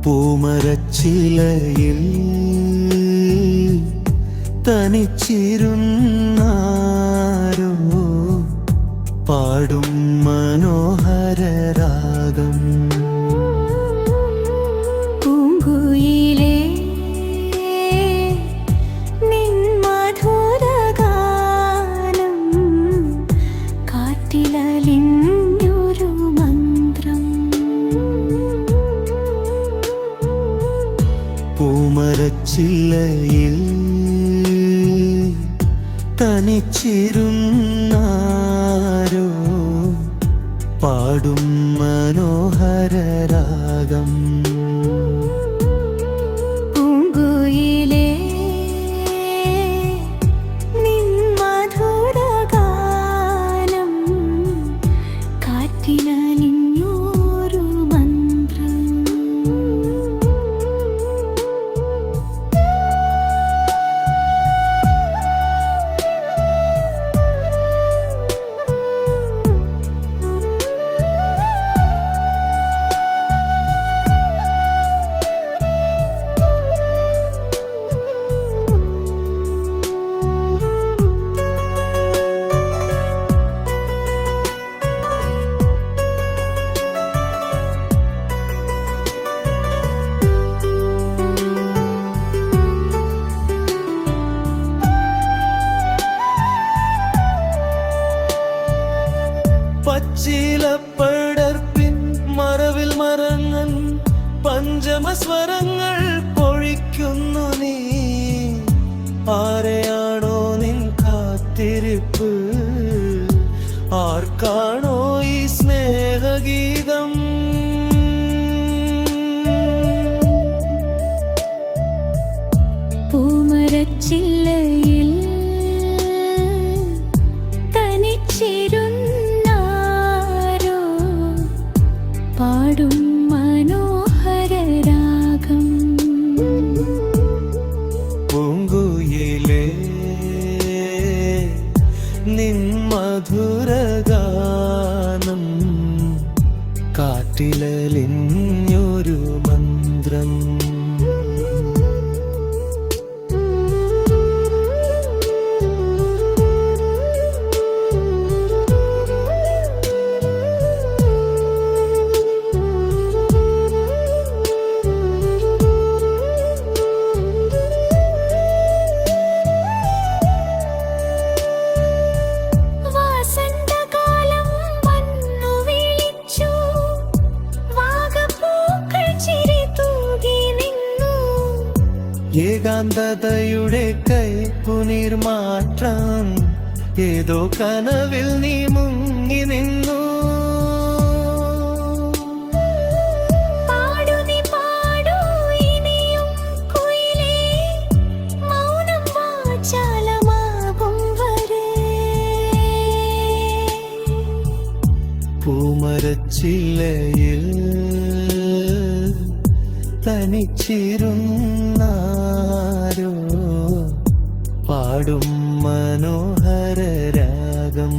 പൂമരച്ചിലയിൽ തനിച്ചിരുന്നാരോ പാടും മനോഹര രാഗം. പൂങ്കുയിലേ നിൻ മധുരഗാനം കാറ്റിലലിഞ്ഞൊരു മന്ത്രം. പൂമരച്ചില്ലയിൽ തനിച്ചിരുന്നാരോ പാടും മനോഹര രാഗം. പൂങ്കുയിലേ നിൻ മധുരഗാനം കാറ്റിലലിഞ്ഞൊരു മന്ത്രം. പച്ചിലപ്പടർപ്പിൻ മറവിൽ മറങ്ങൻ പഞ്ചമസ്വരങ്ങൾ പൊഴിക്കുന്നു നീ. ആരെയാണോ നിൻ കാത്തിരിപ്പ്, ആർക്കാണോ ഈ സ്നേഹഗീതം? പൂമരച്ചില്ലയിൽ തനിച്ചിരുന്നാരോ പാടും മനോഹര രാഗം. പൂങ്കുയിലേ നിൻ മധുരഗാനം കാറ്റിലലിഞ്ഞൊരു മന്ത്രം. ഏകാന്തതയുടെ കൈപ്പുനീർ മാറ്റാൻ ഏതോ കനവിൽ നീ മുങ്ങി നിന്നു. പൂമരച്ചില്ലയിൽ തനിച്ചിരുന്നാരോ പാടും മനോഹര രാഗം.